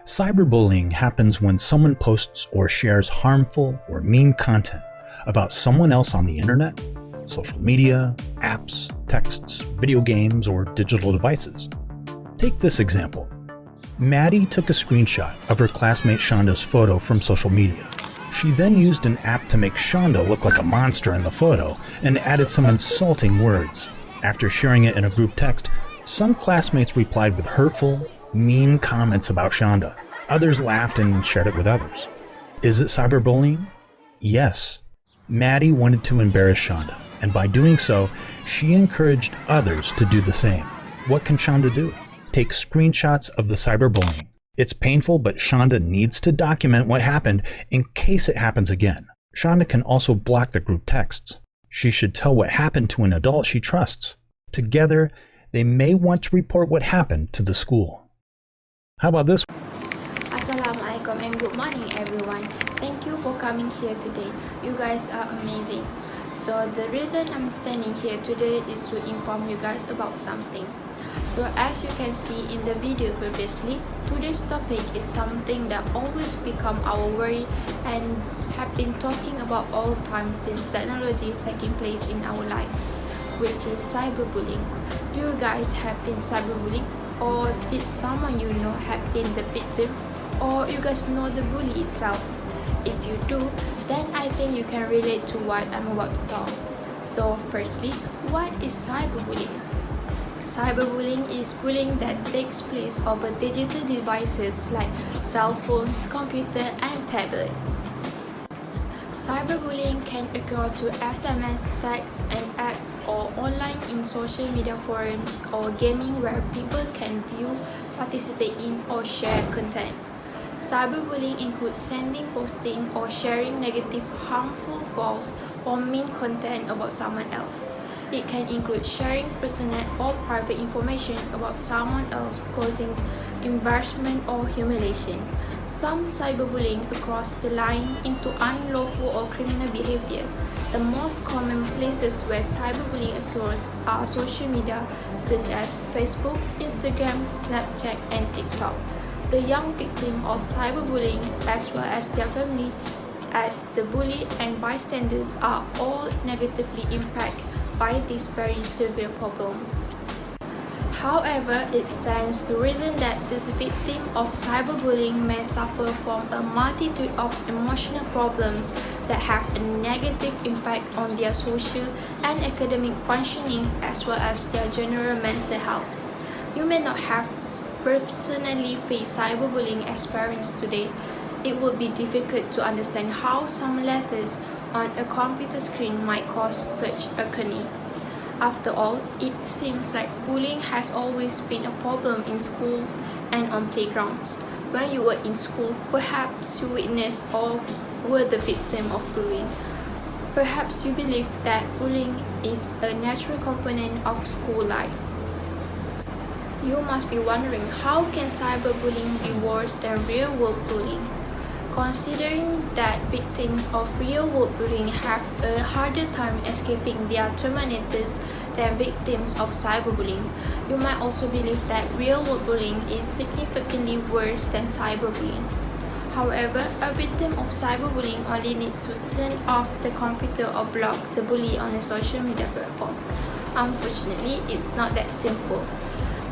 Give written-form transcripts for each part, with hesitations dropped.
Cyberbullying happens when someone posts or shares harmful or mean content about someone else on the internet, social media, apps, texts, video games, or digital devices. Take this example. Maddie took a screenshot of her classmate Shonda's photo from social media. She then used an app to make Shonda look like a monster in the photo and added some insulting words. After sharing it in a group text, some classmates replied with hurtful, mean comments about Shonda. Others laughed and shared it with others. Is it cyberbullying? Yes. Maddie wanted to embarrass Shonda, and by doing so, she encouraged others to do the same. What can Shonda do? Take screenshots of the cyberbullying. It's painful, but Shonda needs to document what happened in case it happens again. Shonda can also block the group texts. She should tell what happened to an adult she trusts. Together, they may want to report what happened to the school. How about this? Assalamualaikum and good morning everyone. Thank you for coming here today. You guys are amazing. So the reason I'm standing here today is to inform you guys about something. So as you can see in the video previously, today's topic is something that always become our worry and have been talking about all the time since technology taking place in our life, which is cyberbullying. Do you guys have been cyberbullied, or did someone you know have been the victim, or you guys know the bully itself? If you do, then I think you can relate to what I'm about to talk. So firstly, what is cyberbullying? Cyberbullying is bullying that takes place over digital devices like cell phones, computer, and tablet. Cyberbullying can occur to SMS, texts, and apps, or online in social media forums or gaming where people can view, participate in, or share content. Cyberbullying includes sending, posting, or sharing negative, harmful, false, or mean content about someone else. It can include sharing personal or private information about someone else, causing embarrassment or humiliation. Some cyberbullying across the line into unlawful or criminal behavior. The most common places where cyberbullying occurs are social media such as Facebook, Instagram, Snapchat, and TikTok. The young victim of cyberbullying, as well as their family, as the bully and bystanders, are all negatively impacted by these very severe problems. However, it stands to reason that this victim of cyberbullying may suffer from a multitude of emotional problems that have a negative impact on their social and academic functioning as well as their general mental health. You may not have personally faced cyberbullying as parents today. It would be difficult to understand how some letters on a computer screen might cause such agony. After all, it seems like bullying has always been a problem in schools and on playgrounds. When you were in school, perhaps you witnessed or were the victim of bullying. Perhaps you believe that bullying is a natural component of school life. You must be wondering, how can cyberbullying be worse than real-world bullying? Considering that victims of real-world bullying have a harder time escaping their tormentors than victims of cyberbullying, you might also believe that real-world bullying is significantly worse than cyberbullying. However, a victim of cyberbullying only needs to turn off the computer or block the bully on a social media platform. Unfortunately, it's not that simple.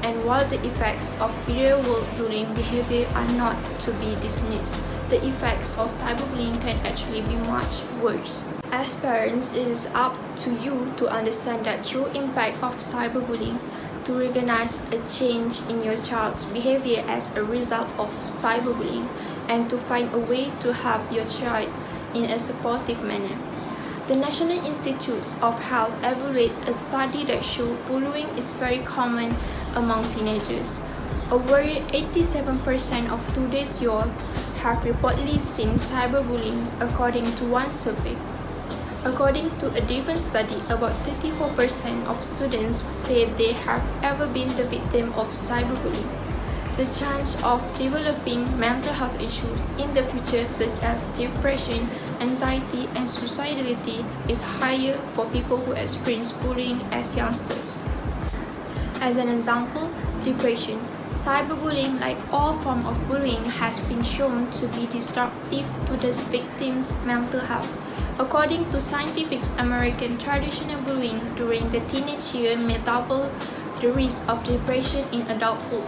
And while the effects of real-world bullying behavior are not to be dismissed, the effects of cyberbullying can actually be much worse. As parents, it is up to you to understand the true impact of cyberbullying, to recognize a change in your child's behavior as a result of cyberbullying, and to find a way to help your child in a supportive manner. The National Institutes of Health evaluate a study that shows bullying is very common among teenagers. Over 87% of today's youth have reportedly seen cyberbullying, according to one survey. According to a different study, about 34% of students say they have ever been the victim of cyberbullying. The chance of developing mental health issues in the future, such as depression, anxiety, and suicidality, is higher for people who experience bullying as youngsters. As an example, depression. Cyberbullying, like all forms of bullying, has been shown to be destructive to the victim's mental health. According to scientists, American traditional bullying during the teenage years may double the risk of depression in adulthood,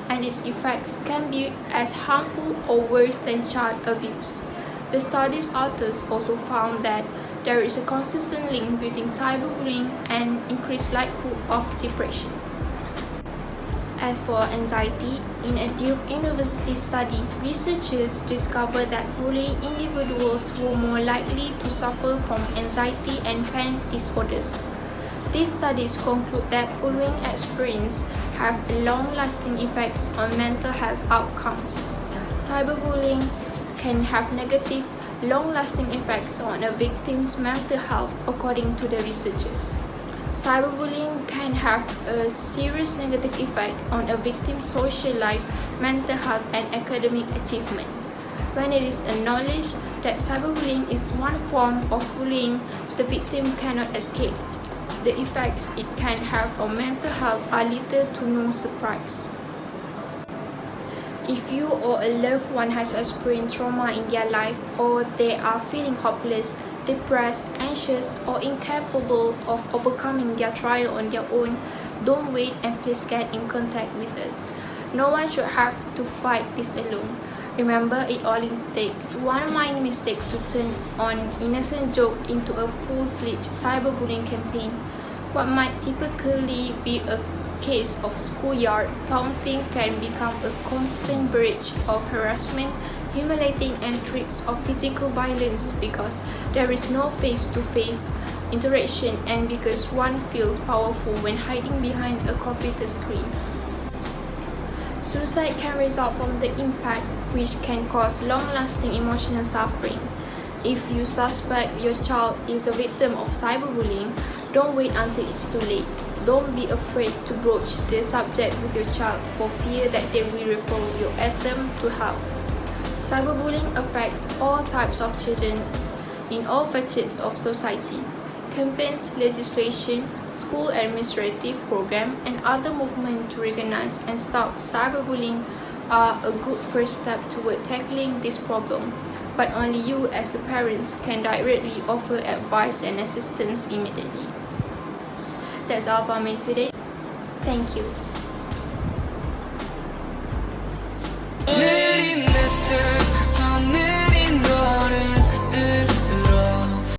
and its effects can be as harmful or worse than child abuse. The study's authors also found that there is a consistent link between cyberbullying and increased likelihood of depression. As for anxiety, in a Duke University study, researchers discovered that bullied individuals were more likely to suffer from anxiety and panic disorders. These studies conclude that bullying experiences have long-lasting effects on mental health outcomes. Cyberbullying can have negative, long-lasting effects on a victim's mental health, according to the researchers. Cyberbullying can have a serious negative effect on a victim's social life, mental health, and academic achievement. When it is acknowledged that cyberbullying is one form of bullying the victim cannot escape, the effects it can have on mental health are little to no surprise. If you or a loved one has experienced trauma in their life, or they are feeling hopeless, depressed, anxious, or incapable of overcoming their trial on their own, don't wait and please get in contact with us. No one should have to fight this alone. Remember, it only takes one minor mistake to turn an innocent joke into a full-fledged cyberbullying campaign. What might typically be a case of schoolyard taunting can become a constant barrage of harassment, humiliating, and threats of physical violence because there is no face-to-face interaction and because one feels powerful when hiding behind a computer screen. Suicide can result from the impact, which can cause long-lasting emotional suffering. If you suspect your child is a victim of cyberbullying, don't wait until it's too late. Don't be afraid to broach the subject with your child for fear that they will repel your attempt to help. Cyberbullying affects all types of children in all facets of society. Campaigns, legislation, school administrative programs, and other movements to recognize and stop cyberbullying are a good first step toward tackling this problem. But only you as a parent can directly offer advice and assistance immediately. That's all for me today. Thank you. 내린 내